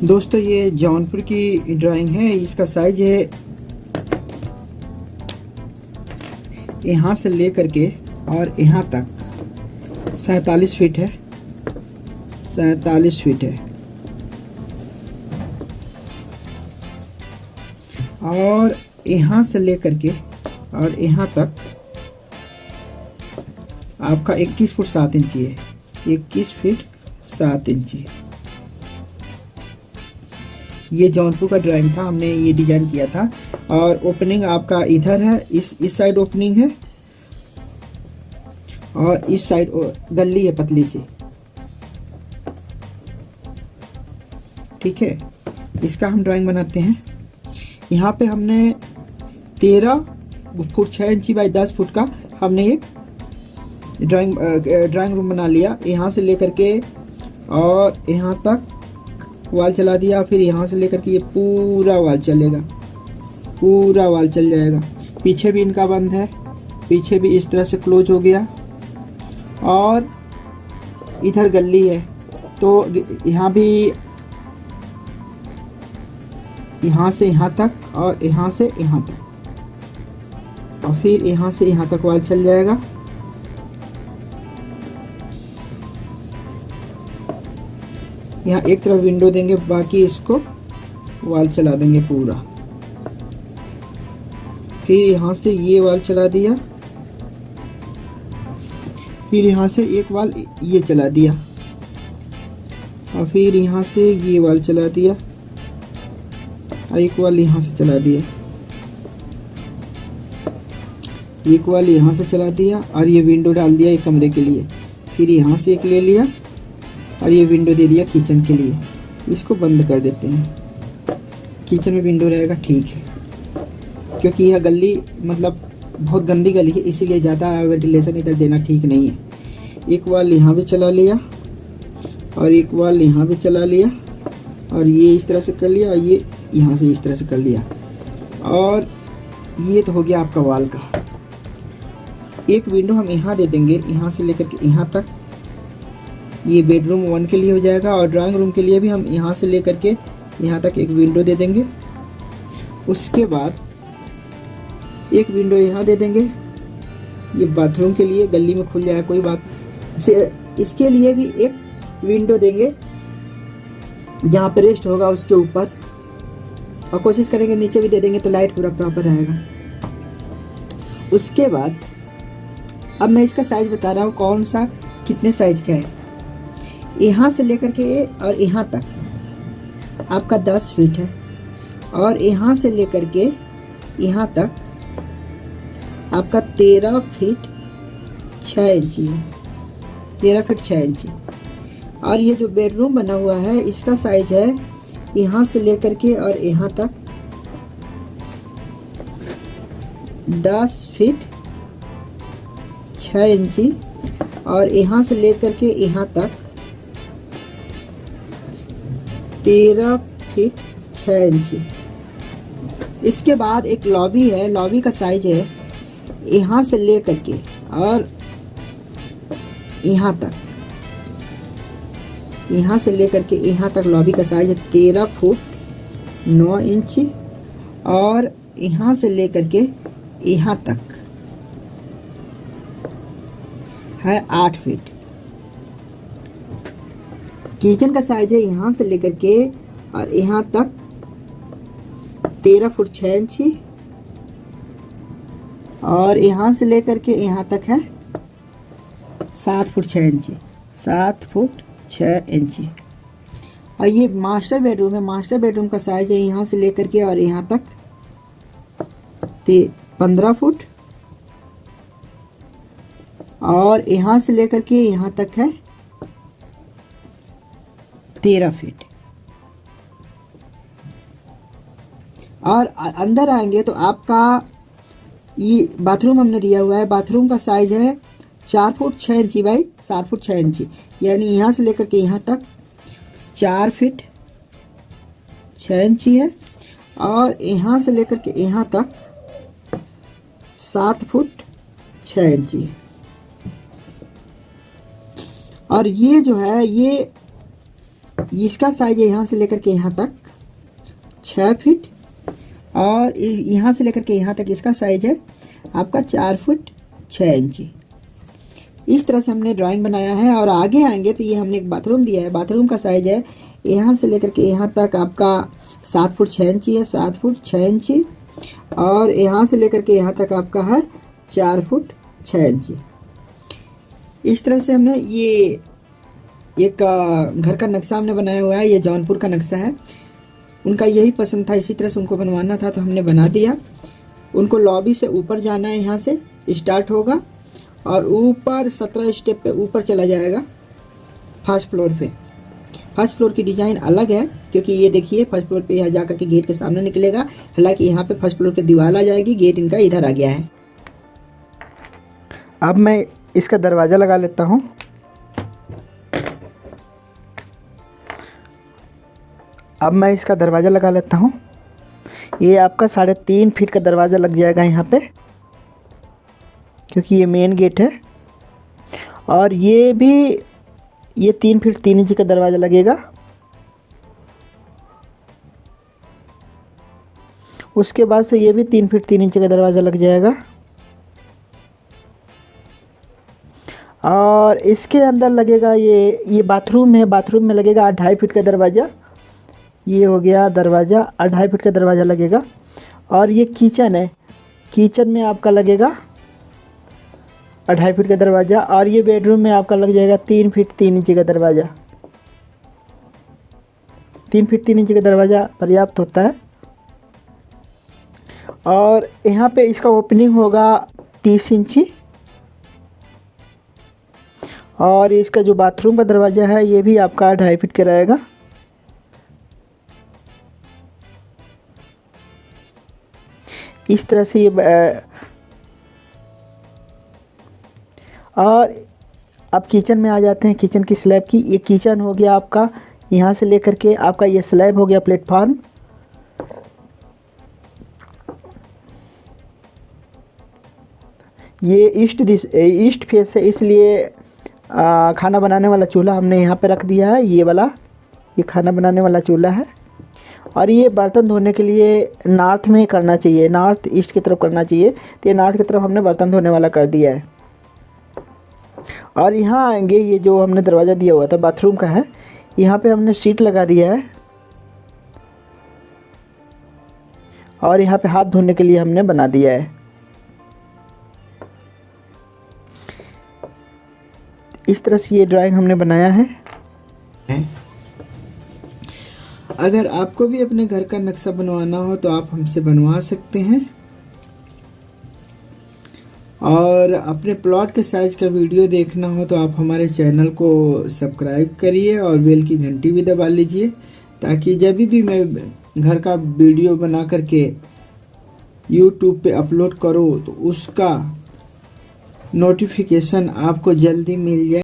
दोस्तों ये जौनपुर की ड्राइंग है। इसका साइज है यहाँ से लेकर के और यहाँ तक 47 फीट है। 47 फीट है और यहाँ से लेकर के और यहाँ तक आपका 21 फुट 7 इंची है। 21 फीट 7 इंची। ये जौनपुर का ड्राइंग था, हमने ये डिजाइन किया था। और ओपनिंग आपका इधर है, इस साइड ओपनिंग है और इस साइड गल्ली है पतली सी। ठीक है, इसका हम ड्राइंग बनाते हैं। यहाँ पे हमने 13 फुट 6 इंची बाई 10 फुट का हमने एक ड्राइंग रूम बना लिया। यहाँ से लेकर के और यहाँ तक वाल चला दिया। फिर यहाँ से लेकर के ये पूरा वाल चलेगा, पूरा वाल चल जाएगा। पीछे भी इनका बंद है, पीछे भी इस तरह से क्लोज हो गया। और इधर गली है तो यहाँ भी यहाँ से यहाँ तक और यहाँ से यहाँ तक और फिर यहाँ से यहाँ तक वाल चल जाएगा। यहाँ एक तरफ विंडो देंगे, बाकी इसको वाल चला देंगे पूरा। फिर यहाँ से ये वाल चला दिया, फिर यहाँ से एक वाल ये चला दिया और फिर यहाँ से ये वाल चला दिया और एक वाल यहाँ से चला दिया, एक वाल यहाँ से चला दिया और ये विंडो डाल दिया एक कमरे के लिए। फिर यहाँ से एक ले लिया और ये विंडो दे दिया किचन के लिए। इसको बंद कर देते हैं, किचन में विंडो रहेगा। ठीक है, क्योंकि यह गली मतलब बहुत गंदी गली है, इसीलिए ज़्यादा वेंटिलेशन इधर देना ठीक नहीं है। एक वाल यहाँ भी चला लिया और एक वाल यहाँ भी चला लिया और ये इस तरह से कर लिया और ये यहाँ से इस तरह से कर लिया। और ये तो हो गया आपका वाल का। एक विंडो हम यहाँ दे देंगे, यहाँ से लेकर के यहाँ तक। ये बेडरूम 1 के लिए हो जाएगा और ड्राइंग रूम के लिए भी हम यहाँ से लेकर के यहाँ तक एक विंडो दे देंगे। उसके बाद एक विंडो यहाँ दे देंगे, ये बाथरूम के लिए गली में खुल जाएगा, कोई बात। इसके लिए भी एक विंडो देंगे जहाँ पे रेस्ट होगा उसके ऊपर, और कोशिश करेंगे नीचे भी दे देंगे तो लाइट पूरा प्रॉपर रहेगा। उसके बाद अब मैं इसका साइज बता रहा हूँ, कौन सा कितने साइज का है। यहाँ से लेकर के और यहाँ तक आपका 10 फीट है और यहाँ से लेकर के यहाँ तक आपका 13 फीट 6 इंची है। 13 फीट 6 इंची। और ये जो बेडरूम बना हुआ है इसका साइज है यहाँ से लेकर के और यहाँ तक 10 फीट 6 इंची और यहाँ से लेकर के यहाँ तक 13 फीट 6 इंची। इसके बाद एक लॉबी है, लॉबी का साइज है यहाँ से लेकर के और यहाँ तक, यहाँ से लेकर के यहाँ तक लॉबी का साइज है 13 फुट 9 इंची और यहाँ से लेकर के यहाँ तक है 8 फीट। किचन का साइज है यहाँ से लेकर के और यहाँ तक 13 फुट 6 इंची और यहाँ से लेकर के यहाँ तक है 7 फुट 6 इंची। 7 फुट 6 इंची। और ये मास्टर बेडरूम है। मास्टर बेडरूम का साइज है यहाँ से लेकर के और यहाँ तक 15 फुट और यहाँ से लेकर के यहाँ तक है 13 फीट। और अंदर आएंगे तो आपका ये बाथरूम हमने दिया हुआ है। बाथरूम का साइज है 4 फुट 6 इंची बाई 7 फुट 6 इंची, यानी यहाँ से लेकर के यहाँ तक 4 फीट 6 इंची है और यहाँ से लेकर के यहाँ तक 7 फुट 6 इंची है। और ये जो है ये इसका साइज है यहाँ से लेकर के यहाँ तक 6 फीट, और यहाँ से लेकर के यहाँ तक इसका साइज है आपका 4 फुट 6 इंची। इस तरह से हमने ड्राइंग बनाया है। और आगे आएंगे तो ये हमने एक बाथरूम दिया है। बाथरूम का साइज है यहाँ से लेकर के यहाँ तक आपका 7 फुट 6 इंची है, 7 फुट 6 इंची, और यहाँ से लेकर के यहाँ तक आपका है 4 फुट 6 इंची। इस तरह से हमने ये एक घर का नक्शा हमने बनाया हुआ है। ये जौनपुर का नक्शा है। उनका यही पसंद था, इसी तरह से उनको बनवाना था तो हमने बना दिया। उनको लॉबी से ऊपर जाना है, यहाँ से स्टार्ट होगा और ऊपर 17 स्टेप पे ऊपर चला जाएगा फर्स्ट फ्लोर पे। फर्स्ट फ्लोर की डिज़ाइन अलग है, क्योंकि ये देखिए फर्स्ट फ्लोर पे यहाँ जा करके गेट के सामने निकलेगा। हालांकि यहाँ पे फर्स्ट फ्लोर पे दीवार आ जाएगी, गेट इनका इधर आ गया है। अब मैं इसका दरवाज़ा लगा लेता हूँ। अब मैं इसका दरवाज़ा लगा लेता हूँ। ये आपका 3.5 फीट का दरवाज़ा लग जाएगा यहाँ पे, क्योंकि ये मेन गेट है। और ये 3 फीट 3 इंच का दरवाज़ा लगेगा। उसके बाद से ये भी 3 फीट 3 इंच का दरवाज़ा लग जाएगा। और इसके अंदर लगेगा ये बाथरूम है। बाथरूम में लगेगा 2.5 फीट का दरवाज़ा। ये हो गया दरवाज़ा, 2.5 फीट का दरवाज़ा लगेगा। और ये किचन है, किचन में आपका लगेगा 2.5 फीट का दरवाज़ा। और ये बेडरूम में आपका लग जाएगा 3 फीट 3 इंच का दरवाज़ा। 3 फीट 3 इंच का दरवाज़ा पर्याप्त होता है। और यहाँ पे इसका ओपनिंग होगा 30 इंची। और इसका जो बाथरूम का दरवाज़ा है ये भी आपका 2.5 फीट का रहेगा। इस तरह से ये और अब किचन में आ जाते हैं। किचन की स्लैब की, ये किचन हो गया आपका, यहाँ से लेकर के आपका ये स्लैब हो गया प्लेटफॉर्म। ये ईस्ट फेस है, इसलिए खाना बनाने वाला चूल्हा हमने यहाँ पे रख दिया है। ये वाला ये खाना बनाने वाला चूल्हा है। और ये बर्तन धोने के लिए नॉर्थ में ही करना चाहिए, नॉर्थ ईस्ट की तरफ करना चाहिए। तो ये नॉर्थ की तरफ हमने बर्तन धोने वाला कर दिया है। और यहाँ आएंगे, ये जो हमने दरवाज़ा दिया हुआ था बाथरूम का है, यहाँ पे हमने सीट लगा दिया है। और यहाँ पे हाथ धोने के लिए हमने बना दिया है। इस तरह से ये ड्राइंग हमने बनाया है। अगर आपको भी अपने घर का नक्शा बनवाना हो तो आप हमसे बनवा सकते हैं। और अपने प्लॉट के साइज़ का वीडियो देखना हो तो आप हमारे चैनल को सब्सक्राइब करिए और बेल की घंटी भी दबा लीजिए, ताकि जब भी मैं घर का वीडियो बना करके यूट्यूब पे अपलोड करूँ तो उसका नोटिफिकेशन आपको जल्दी मिल जाए।